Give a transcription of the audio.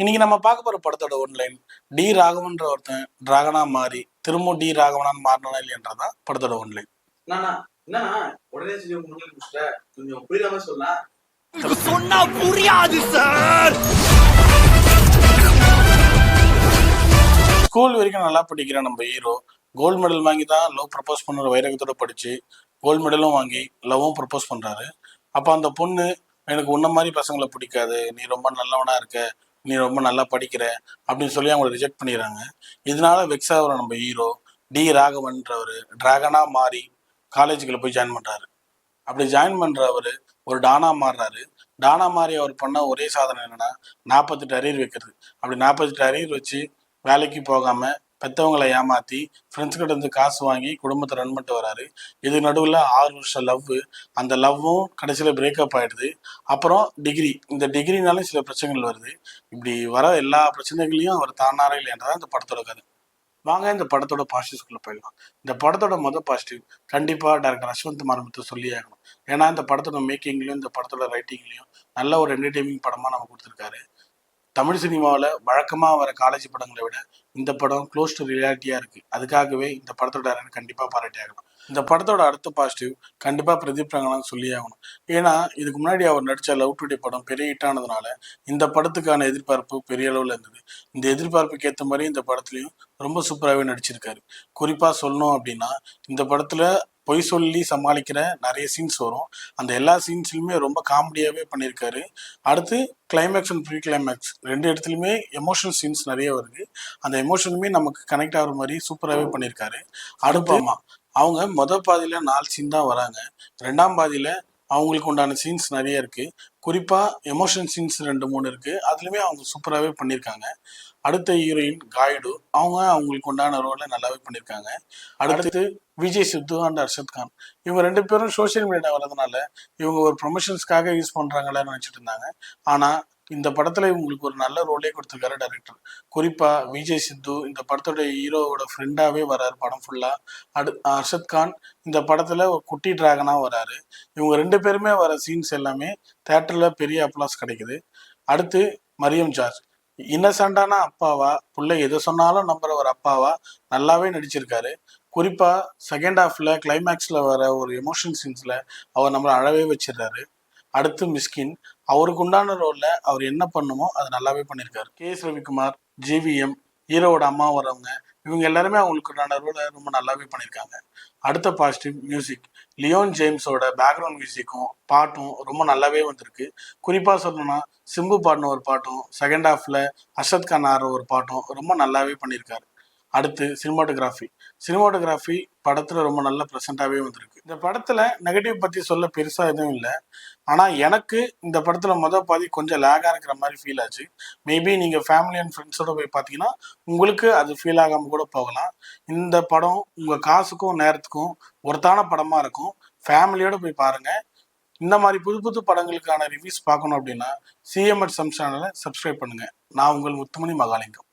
இன்னைக்கு நம்ம பார்க்க போற படத்தோட ஒன்லைன் டி ராகவன்ற ஒருத்தன் டிராகனா மாறி திரும்ப டி ராகவனான்னு மாறினா இல்லையன்றதான் படத்தோட ஒன்லைன். உடனே கொஞ்சம் புரியாம சொன்னா சொன்னா புரியாது சார். ஸ்கூல் வரைக்கும் நல்லா படிக்கிற நம்ம ஹீரோ கோல்டு மெடல் வாங்கி தான் லவ் ப்ரப்போஸ் பண்ணுற வைரகத்தோட படிச்சு கோல்டு மெடலும் வாங்கி லவ்வும் ப்ரப்போஸ் பண்றாரு. அப்போ அந்த பொண்ணு எனக்கு உன்ன மாதிரி பசங்களை பிடிக்காது, நீ ரொம்ப நல்லவனா இருக்க, நீ ரொம்ப நல்லா படிக்கிற அப்படின்னு சொல்லி அவங்களை ரிஜெக்ட் பண்ணிடுறாங்க. இதனால வெக்ஸ் ஆகிற நம்ம ஹீரோ டி ராகவன்றவர் டிராகனா மாறி காலேஜுக்குள்ள போய் ஜாயின் பண்றாரு. அப்படி ஜாயின் பண்றவர் ஒரு டானா மாறுறாரு. டானா மாறி அவர் பண்ண ஒரே சாதனை என்னன்னா 48 அரியர் வைக்கிறது. அப்படி 48 அரியர் வச்சு வேலைக்கு போகாம பெற்றவங்களை ஏமாத்தி ஃப்ரெண்ட்ஸ் கிட்ட இருந்து காசு வாங்கி குடும்பத்தை ரன் பண்ணிட்டு வராரு. இது நடுவில் 6 வருஷம் லவ், அந்த லவ்வும் கடைசியில் பிரேக்கப் ஆயிடுது. அப்புறம் டிகிரி, இந்த டிகிரினாலும் சில பிரச்சனைகள் வருது. இப்படி வர எல்லா பிரச்சனைகளையும் அவர் தானாரா இல்லைன்றதான் இந்த படத்தோட கதை. வாங்க இந்த படத்தோட பாசிட்டிவ்ஸ்குள்ள போயிடலாம். இந்த படத்தோட பாசிட்டிவ் கண்டிப்பா டைரக்டர் அஸ்வந்த் மாரமுத்து சொல்லி ஆகணும். ஏன்னா இந்த படத்தோட மேக்கிங்லயும் இந்த படத்தோட ரைட்டிங்லயும் நல்ல ஒரு என்டர்டெய்னிங் படமா நம்ம கொடுத்துருக்காரு. தமிழ் சினிமாவில் வழக்கமாக வர காலேஜ் படங்களை விட இந்த படம் க்ளோஸ் டு ரியாலிட்டியாக இருக்குது. அதுக்காகவே இந்த படத்தோட டைரக்டர் கண்டிப்பாக பாராட்டி ஆகணும். இந்த படத்தோட அடுத்த பாசிட்டிவ் கண்டிப்பாக பிரதீப் ரங்கநாதன் சொல்லி ஆகணும். ஏன்னா இதுக்கு முன்னாடி அவர் நடித்த லவ் டுடே படம் பெரிய ஹிட் ஆனதுனால இந்த படத்துக்கான எதிர்பார்ப்பு பெரிய அளவில் இருந்தது. இந்த எதிர்பார்ப்புக்கு ஏற்ற மாதிரி இந்த படத்துலையும் ரொம்ப சூப்பராகவே நடிச்சிருக்காரு. குறிப்பாக சொல்லணும் அப்படின்னா இந்த படத்தில் பொய் சொல்லி சமாளிக்கிற நிறைய சீன்ஸ் வரும். அந்த எல்லா சீன்ஸ்லையுமே ரொம்ப காமெடியாகவே பண்ணியிருக்காரு. அடுத்து கிளைமேக்ஸ் அண்ட் ப்ரீ கிளைமேக்ஸ் ரெண்டு இடத்துலையுமே எமோஷனல் சீன்ஸ் நிறைய வருது. அந்த எமோஷனுமே நமக்கு கனெக்ட் ஆகிற மாதிரி சூப்பராகவே பண்ணியிருக்காரு. அடுப்பாமா அவங்க பாதியில் 4 சீன் தான் வராங்க. 2ஆம் பாதியில் அவங்களுக்கு உண்டான சீன்ஸ் நிறைய இருக்குது. குறிப்பாக எமோஷனல் சீன்ஸ் 2-3 இருக்குது. அதுலேயுமே அவங்க சூப்பராகவே பண்ணியிருக்காங்க. அடுத்த ஹீரோயின் காய்டு, அவங்களுக்கு உண்டான ரோலை நல்லாவே பண்ணியிருக்காங்க. அடுத்து விஜய் சித்து அண்ட் அர்ஷத் கான், இவங்க 2 பேரும் சோசியல் மீடியா வர்றதுனால இவங்க ஒரு ப்ரொமோஷன்ஸ்க்காக யூஸ் பண்ணுறாங்களான்னு நினச்சிட்டு இருந்தாங்க. ஆனால் இந்த படத்தில் இவங்களுக்கு ஒரு நல்ல ரோலே கொடுத்துருக்காரு டைரக்டர். குறிப்பாக விஜய் சித்து இந்த படத்தோட ஹீரோவோட ஃப்ரெண்டாகவே வராரு படம் ஃபுல்லாக. அர்ஷத் கான் இந்த படத்தில் ஒரு குட்டி டிராகனாக வராரு. இவங்க 2 பேருமே வர சீன்ஸ் எல்லாமே தேட்டரில் பெரிய அப்ளாஸ் கிடைக்குது. அடுத்து மரியம் ஜார்ஜ், இன்னசென்டான அப்பாவா, பிள்ளை எதை சொன்னாலும் நம்புற ஒரு அப்பாவா நல்லாவே நடிச்சிருக்காரு. குறிப்பா செகண்ட் ஹாஃப்ல கிளைமேக்ஸ்ல வர ஒரு எமோஷன் சீன்ஸ்ல அவர் நம்மளை அழவே வச்சிடுறாரு. அடுத்து மிஸ்கின், அவருக்கு உண்டான ரோல்ல அவர் என்ன பண்ணுமோ அதை நல்லாவே பண்ணியிருக்காரு. KS ரவிக்குமார், JVM, ஹீரோவோட அம்மா வரவங்க, இவங்க எல்லாருமே அவங்களுக்கு உண்டான ரோலை ரொம்ப நல்லாவே பண்ணியிருக்காங்க. அடுத்த பாசிட்டிவ் மியூசிக், லியோன் ஜேம்ஸோட பேக்ரவுண்ட் மியூசிக்கும் பாட்டும் ரொம்ப நல்லாவே வந்திருக்கு. குறிப்பாக சொல்லணும்னா சிம்பு பாடின ஒரு பாட்டும் செகண்ட் ஹாஃப்ல அர்ஷத் கான் ஆடுற ஒரு பாட்டும் ரொம்ப நல்லாவே பண்ணியிருக்காரு. அடுத்து சினிமாட்டோகிராஃபி படத்துல ரொம்ப நல்ல ப்ரெசென்ட்டாகவே வந்திருக்கு. இந்த படத்துல நெகட்டிவ் பத்தி சொல்ல பெருசா எதுவும் இல்லை. ஆனா எனக்கு இந்த படத்துல பாதி கொஞ்சம் லேகா இருக்கிற மாதிரி ஃபீல் ஆச்சு. மேபி நீங்க ஃபேமிலி அண்ட் ஃப்ரெண்ட்ஸோட போய் பார்த்தீங்கன்னா உங்களுக்கு அது ஃபீல் ஆகாம கூட போகலாம். இந்த படம் உங்க காசுக்கும் நேரத்துக்கும் ஒருத்தான படமா இருக்கும். ஃபேமிலியோட போய் பாருங்க. இந்த மாதிரி புது புது படங்களுக்கான ரிவ்யூஸ் பார்க்கணும் அப்படின்னா CMS சேனலை சப்ஸ்கிரைப் பண்ணுங்க. நான் உங்கள் முத்துமணி மகாலிங்கம்.